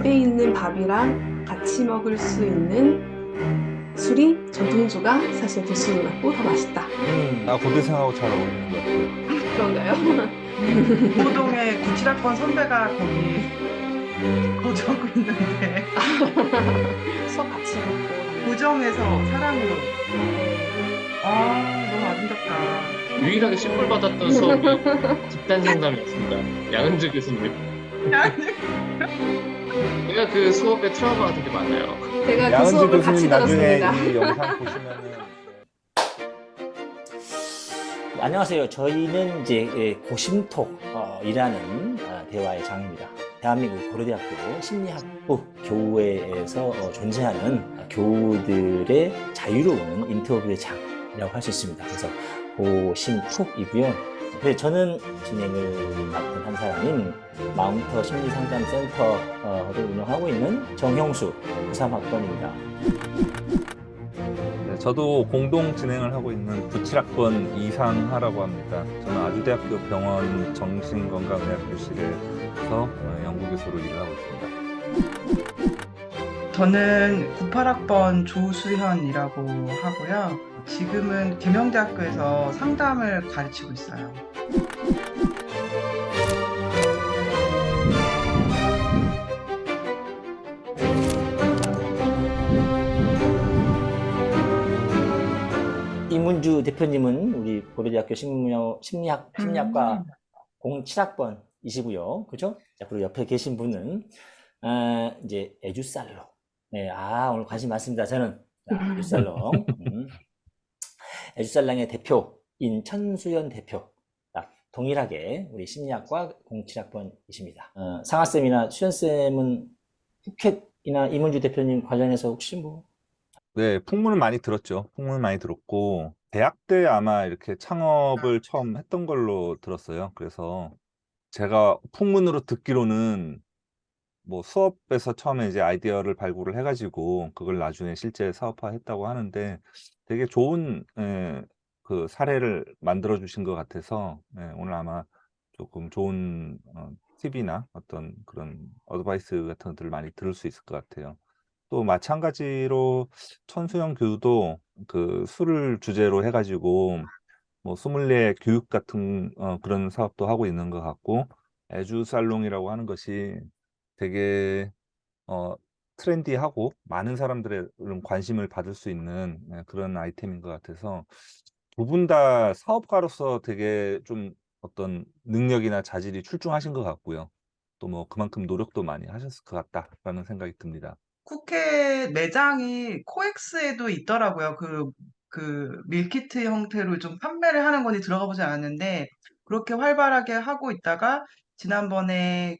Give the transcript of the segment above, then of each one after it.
집에 있는 밥이랑 같이 먹을 수 있는 술이 전통주가 사실 도수도 낮고 더 맛있다. 나 고대생하고 잘 어울리는 것 같아요. 그런가요? 구호동에 97학번 선배가 거기 거주하고 있는데 수업 같이 먹고. 고정해서 사랑으로. 아, 너무 아름답다. 유일하게 신물 받았던 수업이 집단 상담이었습니다. 양은주 교수님. 제가 그 수업에 트라우마가 되게 많아요. 제가 그 양은주 수업을 같이 교수님 나중에 들었습니다. 이 영상 보시면은 안녕하세요. 저희는 이제 고심톡이라는 대화의 장입니다. 대한민국 고려대학교 심리학부 교우회에서 존재하는 교우들의 자유로운 인터뷰의 장이라고 할 수 있습니다. 그래서 고심톡이고요. 그래서 저는 진행을 맡은 한 사람인 마운터 심리상담센터를 운영하고 있는 정형수 93학번입니다. 네, 저도 공동 진행을 하고 있는 97학번 이상하라고 합니다. 저는 아주대학교 병원 정신건강의학교실에서 연구교수로 일을 하고 있습니다. 저는 98학번 조수현이라고 하고요. 지금은 계명대학교에서 상담을 가르치고 있어요. 이문주 대표님은 우리 고려대학교 심리학과 07학번이시고요. 그죠? 자, 그리고 옆에 계신 분은, 이제 에듀살롱. 네, 오늘 관심 많습니다. 저는. 자, 에듀살롱. 에듀살롱의 대표인 천수연 대표. 자, 동일하게 우리 심리학과 07학번이십니다. 상하쌤이나 수연쌤은 푸켓이나 이문주 대표님 관련해서 혹시 뭐, 네, 풍문은 많이 들었죠. 풍문은 많이 들었고, 대학 때 아마 이렇게 창업을 처음 했던 걸로 들었어요. 그래서 제가 풍문으로 듣기로는 뭐 수업에서 처음에 이제 아이디어를 발굴을 해가지고 그걸 나중에 실제 사업화했다고 하는데 되게 좋은 그 사례를 만들어 주신 것 같아서 오늘 아마 조금 좋은 팁이나 어떤 그런 어드바이스 같은 것들을 많이 들을 수 있을 것 같아요. 또 마찬가지로 천수영 교수도 그 술을 주제로 해가지고 뭐 소믈리에 교육 같은 그런 사업도 하고 있는 것 같고 에듀살롱이라고 하는 것이 되게 트렌디하고 많은 사람들의 그런 관심을 받을 수 있는 그런 아이템인 것 같아서 두 분 다 사업가로서 되게 좀 어떤 능력이나 자질이 출중하신 것 같고요. 또 뭐 그만큼 노력도 많이 하셨을 것 같다라는 생각이 듭니다. 쿠켓 매장이 코엑스에도 있더라고요. 밀키트 형태로 좀 판매를 하는 건지 들어가 보지 않았는데, 그렇게 활발하게 하고 있다가, 지난번에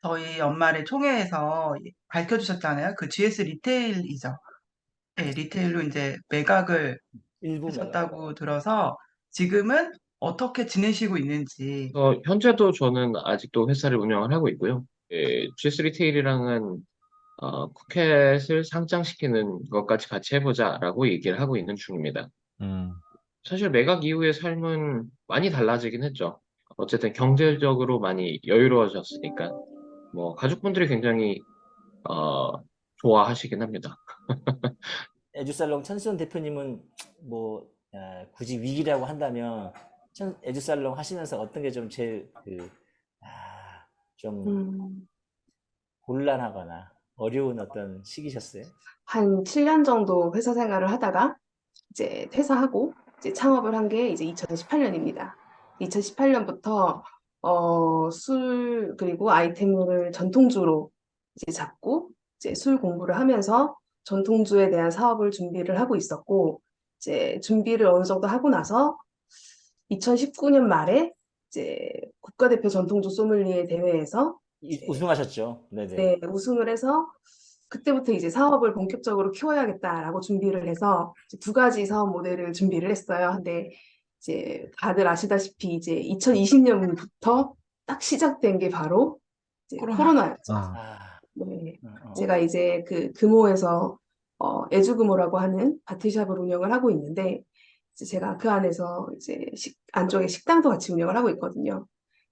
저희 연말에 총회에서 밝혀주셨잖아요. 그 GS 리테일이죠. 네, 리테일로 이제 매각을 일부 매각. 하셨다고 들어서, 지금은 어떻게 지내시고 있는지. 현재도 저는 아직도 회사를 운영을 하고 있고요. GS 리테일이랑은 쿠켓을 상장시키는 것까지 같이 해보자라고 얘기를 하고 있는 중입니다. 음. 사실 매각 이후의 삶은 많이 달라지긴 했죠. 어쨌든 경제적으로 많이 여유로워졌으니까 뭐 가족분들이 굉장히 어, 좋아하시긴 합니다. 에듀살롱 천수연 대표님은 뭐 굳이 위기라고 한다면 에듀살롱 하시면서 어떤 게 좀 제일 좀 음, 곤란하거나 어려운 어떤 시기셨어요? 한 7년 정도 회사 생활을 하다가 이제 퇴사하고 이제 창업을 한 게 이제 2018년입니다. 2018년부터 술 그리고 아이템을 전통주로 이제 잡고 이제 술 공부를 하면서 전통주에 대한 사업을 준비를 하고 있었고 이제 준비를 어느 정도 하고 나서 2019년 말에 이제 국가대표 전통주 소믈리에 대회에서 이제 우승하셨죠? 네네. 네, 우승을 해서 그때부터 이제 사업을 본격적으로 키워야겠다라고 준비를 해서 이제 두 가지 사업 모델을 준비를 했어요. 근데 이제 다들 아시다시피 이제 2020년부터 딱 시작된 게 바로 이제 코로나. 코로나였죠. 아, 네. 어, 제가 이제 그 금호에서 애주금호라고 하는 바티샵을 운영을 하고 있는데 이제 제가 그 안에서 이제 안쪽에 식당도 같이 운영을 하고 있거든요.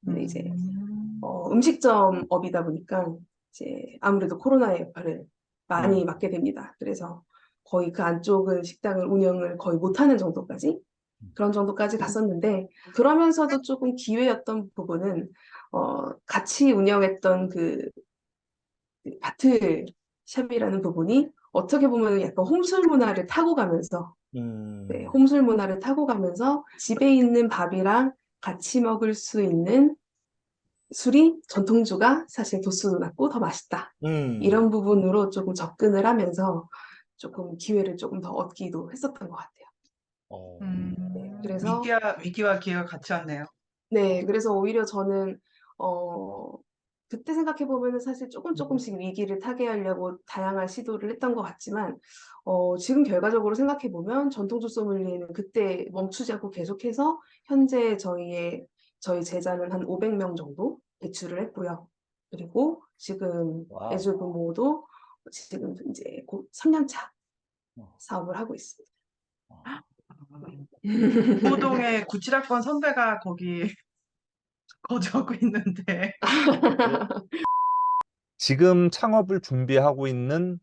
근데 이제 음. 음식점 업이다 보니까 이제 아무래도 코로나의 여파를 많이 음. 맞게 됩니다. 그래서 거의 그 안쪽은 식당을 운영을 거의 못하는 정도까지 그런 정도까지 갔었는데 그러면서도 조금 기회였던 부분은 같이 운영했던 그 바트샵이라는 부분이 어떻게 보면 약간 홈술 문화를 타고 가면서 네, 홈술 문화를 타고 가면서 집에 있는 밥이랑 같이 먹을 수 있는 술이 전통주가 사실 도수도 낮고 더 맛있다. 이런 부분으로 조금 접근을 하면서 조금 기회를 조금 더 얻기도 했었던 것 같아요. 네, 그래서 위기와 기회가 같이 왔네요. 네, 그래서 오히려 저는 그때 생각해 보면은 사실 조금씩 위기를 타개하려고 다양한 시도를 했던 것 같지만 지금 결과적으로 생각해 보면 전통주 소믈리에는 그때 멈추지 않고 계속해서 현재 저희 제자는 한 500명 정도 배출을 했고요. 그리고 지금 와우. 애주부모도 지금 이제 곧 3년 차 사업을 하고 있습니다. 호동의 구칠학번 선배가 거기 거주하고 있는데. 지금 창업을 준비하고 있는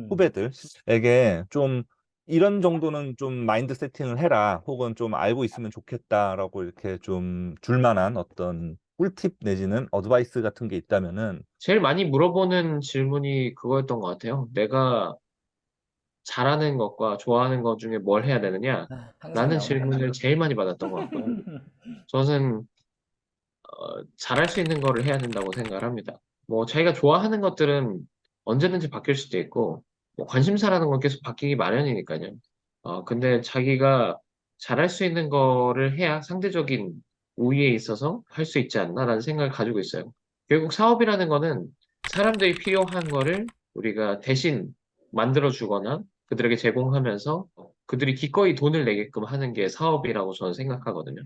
후배들에게 좀 이런 정도는 좀 마인드 세팅을 해라 혹은 좀 알고 있으면 좋겠다라고 이렇게 좀 줄만한 어떤 꿀팁 내지는 어드바이스 같은 게 있다면은 제일 많이 물어보는 질문이 그거였던 것 같아요. 내가 잘하는 것과 좋아하는 것 중에 뭘 해야 되느냐? 항상 라는 나오는 질문을 제일 많이 받았던 것 같고요. 저는 잘할 수 있는 거를 해야 된다고 생각을 합니다. 뭐 자기가 좋아하는 것들은 언제든지 바뀔 수도 있고 뭐 관심사라는 건 계속 바뀌기 마련이니까요. 근데 자기가 잘할 수 있는 거를 해야 상대적인 우위에 있어서 할 수 있지 않나라는 생각을 가지고 있어요. 결국 사업이라는 거는 사람들이 필요한 거를 우리가 대신 만들어 주거나 그들에게 제공하면서 그들이 기꺼이 돈을 내게끔 하는 게 사업이라고 저는 생각하거든요.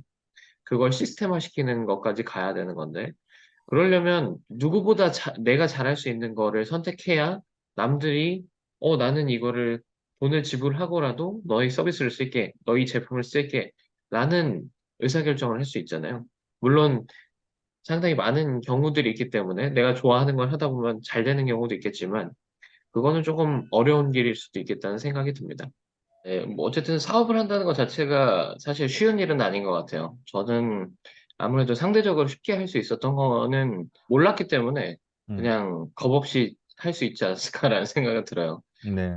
그걸 시스템화시키는 것까지 가야 되는 건데 그러려면 누구보다 내가 잘할 수 있는 거를 선택해야 남들이 나는 이거를 돈을 지불하고라도 너의 서비스를 쓸게, 너희 제품을 쓸게 라는 의사결정을 할 수 있잖아요. 물론 상당히 많은 경우들이 있기 때문에 내가 좋아하는 걸 하다 보면 잘 되는 경우도 있겠지만 그거는 조금 어려운 길일 수도 있겠다는 생각이 듭니다. 네, 뭐 어쨌든 사업을 한다는 것 자체가 사실 쉬운 일은 아닌 것 같아요. 저는 아무래도 상대적으로 쉽게 할 수 있었던 거는 몰랐기 때문에 음, 그냥 겁 없이 할 수 있지 않을까라는 생각이 들어요. 네.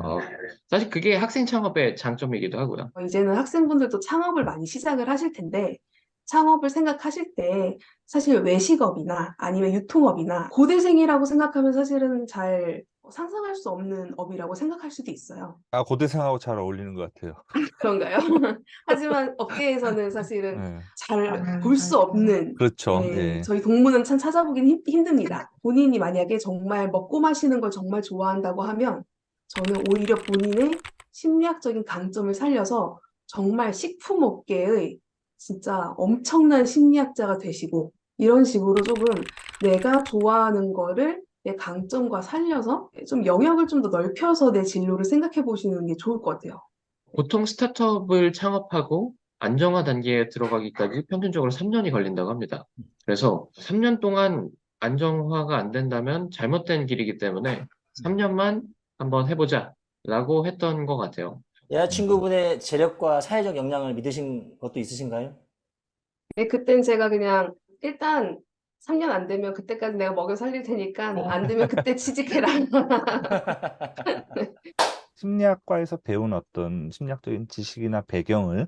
사실 그게 학생 창업의 장점이기도 하고요. 이제는 학생분들도 창업을 많이 시작을 하실 텐데, 창업을 생각하실 때 사실 외식업이나 아니면 유통업이나 고대생이라고 생각하면 사실은 잘 상상할 수 없는 업이라고 생각할 수도 있어요. 고대생하고 잘 어울리는 것 같아요. 그런가요? 하지만 업계에서는 사실은 네. 잘 볼 수 없는, 그렇죠. 예. 저희 동무는 참 찾아보긴 힘듭니다. 본인이 만약에 정말 먹고 마시는 걸 정말 좋아한다고 하면 저는 오히려 본인의 심리학적인 강점을 살려서 정말 식품업계의 진짜 엄청난 심리학자가 되시고 이런 식으로 조금 내가 좋아하는 거를 내 강점과 살려서 좀 영역을 좀 더 넓혀서 내 진로를 생각해 보시는 게 좋을 것 같아요. 보통 스타트업을 창업하고 안정화 단계에 들어가기까지 평균적으로 3년이 걸린다고 합니다. 그래서 3년 동안 안정화가 안 된다면 잘못된 길이기 때문에 3년만 한번 해보자 라고 했던 것 같아요. 여자친구분의 재력과 사회적 역량을 믿으신 것도 있으신가요? 네, 그땐 제가 그냥 일단 3년 안 되면 그때까지 내가 먹여 살릴 테니까 안 되면 그때 취직해라. 심리학과에서 배운 어떤 심리학적인 지식이나 배경을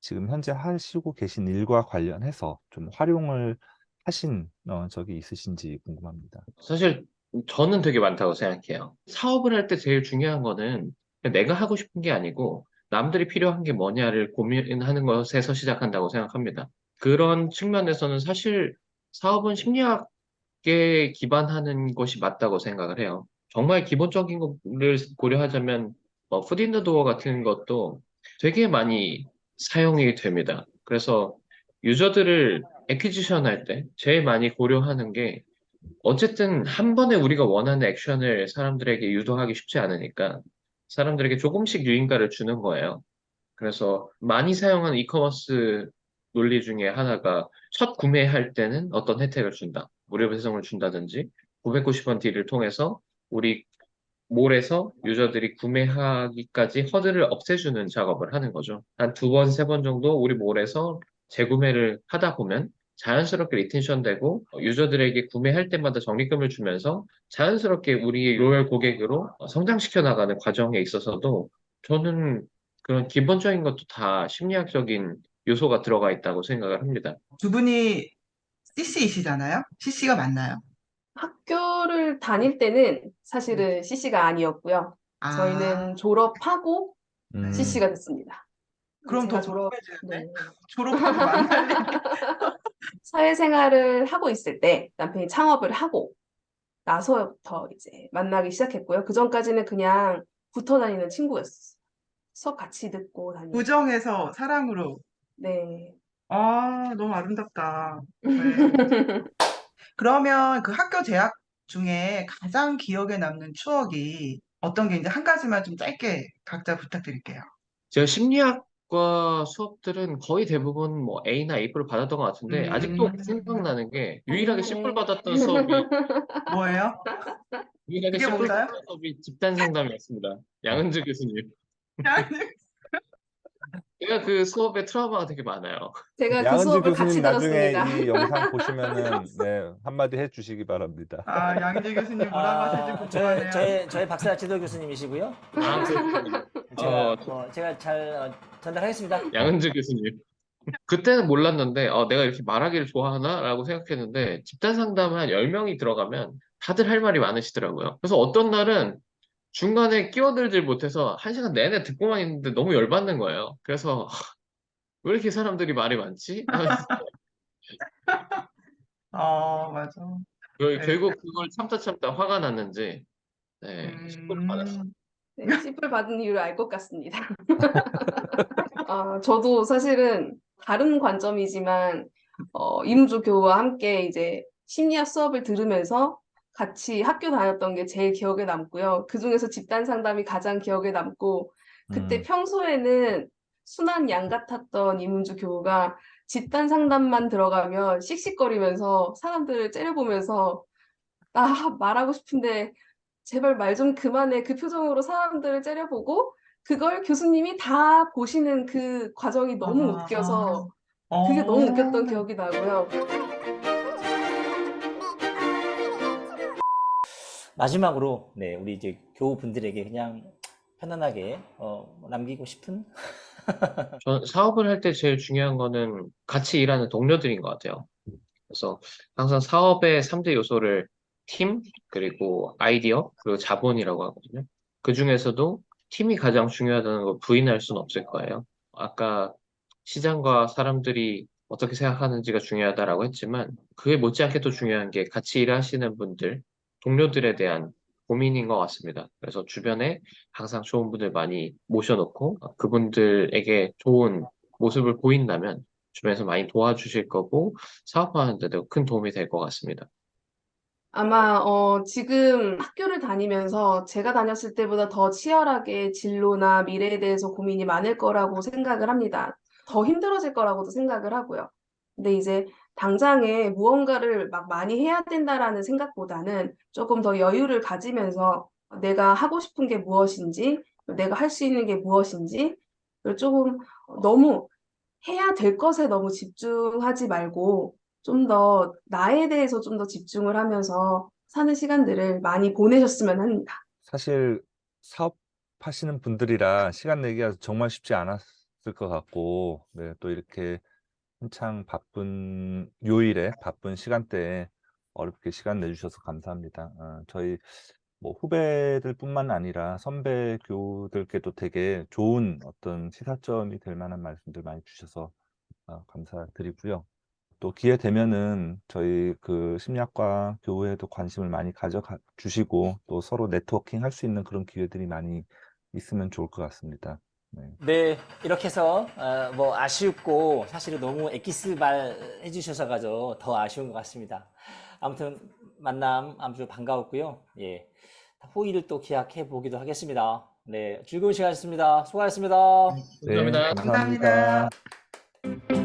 지금 현재 하시고 계신 일과 관련해서 좀 활용을 하신 적이 있으신지 궁금합니다. 사실 저는 되게 많다고 생각해요. 사업을 할 때 제일 중요한 거는 내가 하고 싶은 게 아니고 남들이 필요한 게 뭐냐를 고민하는 것에서 시작한다고 생각합니다. 그런 측면에서는 사실 사업은 심리학에 기반하는 것이 맞다고 생각을 해요. 정말 기본적인 거를 고려하자면 푸드 도어 같은 것도 되게 많이 사용이 됩니다. 그래서 유저들을 애퀴지션 할 때 제일 많이 고려하는 게 어쨌든 한 번에 우리가 원하는 액션을 사람들에게 유도하기 쉽지 않으니까 사람들에게 조금씩 유인가를 주는 거예요. 그래서 많이 사용하는 이커머스 논리 중에 하나가 첫 구매할 때는 어떤 혜택을 준다. 무료 배송을 준다든지 990원 딜을 통해서 우리 몰에서 유저들이 구매하기까지 허들을 없애주는 작업을 하는 거죠. 한 두 번, 세 번 정도 우리 몰에서 재구매를 하다 보면 자연스럽게 리텐션 되고 유저들에게 구매할 때마다 적립금을 주면서 자연스럽게 우리의 로열 고객으로 성장시켜 나가는 과정에 있어서도 저는 그런 기본적인 것도 다 심리학적인 요소가 들어가 있다고 생각을 합니다. 두 분이 CC이시잖아요? CC가 맞나요? 학교를 다닐 때는 사실은 CC가 아니었고요. 아, 저희는 졸업하고 음. CC가 됐습니다. 그럼 제가 더 궁금해지는데? 네. 졸업하고 만날 일이. 사회생활을 하고 있을 때 남편이 창업을 하고 나서부터 이제 만나기 시작했고요. 그 전까지는 그냥 붙어 다니는 친구였어요. 수업 같이 듣고 다니고. 우정에서 사랑으로. 네. 아, 너무 아름답다. 네. 그러면 그 학교 재학 중에 가장 기억에 남는 추억이 어떤 게 이제 한 가지만 좀 짧게 각자 부탁드릴게요. 제가 심리학과 수업들은 거의 대부분 뭐 A나 A+를 받았던 것 같은데 아직도 생각나는 게 유일하게 C+을 받았던 수업이 뭐예요? 유일하게 그게 C+을 뭔가요? 받았던 수업이 집단 상담이었습니다. 양은주 교수님. 제가 그 수업에 트라우마가 되게 많아요. 제가 그 양은주 수업을 교수님 같이 나중에 들었습니다. 이 영상 보시면은 네, 한마디 해주시기 바랍니다. 아, 양희재 교수님 뭐라고 하실지 궁금하네요. 저의 박사 지도 교수님이시고요. 아, 그렇군요. 제가 잘 전달하겠습니다. 양은주 교수님. 그때는 몰랐는데 내가 이렇게 말하기를 좋아하나라고 생각했는데 집단 상담 한 10명이 들어가면 다들 할 말이 많으시더라고요. 그래서 어떤 날은 중간에 끼어들질 못해서 1시간 내내 듣고만 있는데 너무 열받는 거예요. 그래서 왜 이렇게 사람들이 말이 많지? 하면서 맞아. 네. 결국 그걸 참다 화가 났는지 네, 10분 받았어요. 네, C를 받은 이유를 알 것 같습니다. 저도 사실은 다른 관점이지만 이문주 교우와 함께 이제 심리학 수업을 들으면서 같이 학교 다녔던 게 제일 기억에 남고요. 그중에서 집단 상담이 가장 기억에 남고 그때 평소에는 순한 양 같았던 이문주 교우가 집단 상담만 들어가면 씩씩거리면서 사람들을 째려보면서 나 말하고 싶은데 제발 말 좀 그만해. 그 표정으로 사람들을 째려보고 그걸 교수님이 다 보시는 그 과정이 너무 웃겨서 그게 너무 웃겼던 기억이 나고요. 마지막으로 네, 우리 이제 교우분들에게 그냥 편안하게 남기고 싶은 전 사업을 할 때 제일 중요한 거는 같이 일하는 동료들인 것 같아요. 그래서 항상 사업의 3대 요소를 팀, 그리고 아이디어, 그리고 자본이라고 하거든요. 그 중에서도 팀이 가장 중요하다는 걸 부인할 수는 없을 거예요. 아까 시장과 사람들이 어떻게 생각하는지가 중요하다라고 했지만 그에 못지않게 또 중요한 게 같이 일하시는 분들, 동료들에 대한 고민인 것 같습니다. 그래서 주변에 항상 좋은 분들 많이 모셔놓고 그분들에게 좋은 모습을 보인다면 주변에서 많이 도와주실 거고 사업하는 데도 큰 도움이 될 것 같습니다. 아마 지금 학교를 다니면서 제가 다녔을 때보다 더 치열하게 진로나 미래에 대해서 고민이 많을 거라고 생각을 합니다. 더 힘들어질 거라고도 생각을 하고요. 근데 이제 당장에 무언가를 막 많이 해야 된다라는 생각보다는 조금 더 여유를 가지면서 내가 하고 싶은 게 무엇인지, 내가 할 수 있는 게 무엇인지, 그리고 조금 너무 해야 될 것에 너무 집중하지 말고 좀 더 나에 대해서 좀 더 집중을 하면서 사는 시간들을 많이 보내셨으면 합니다. 사실 사업하시는 분들이라 시간 내기가 정말 쉽지 않았을 것 같고, 네, 또 이렇게 한창 바쁜 요일에 바쁜 시간대에 어렵게 시간 내주셔서 감사합니다. 저희 뭐 후배들뿐만 아니라 선배 교우들께도 되게 좋은 어떤 시사점이 될 만한 말씀들 많이 주셔서 감사드리고요. 또 기회 되면은 저희 그 심리학과 교우에도 관심을 많이 가져가 주시고 또 서로 네트워킹 할 수 있는 그런 기회들이 많이 있으면 좋을 것 같습니다. 네. 네, 이렇게 해서 뭐 아쉽고 사실은 너무 엑기스발 해주셔서 가지고 더 아쉬운 것 같습니다. 아무튼 만남 아주 반가웠고요. 예, 호의를 또 기약해 보기도 하겠습니다. 네, 즐거운 시간이었습니다. 수고하셨습니다. 네, 감사합니다. 감사합니다. 감사합니다.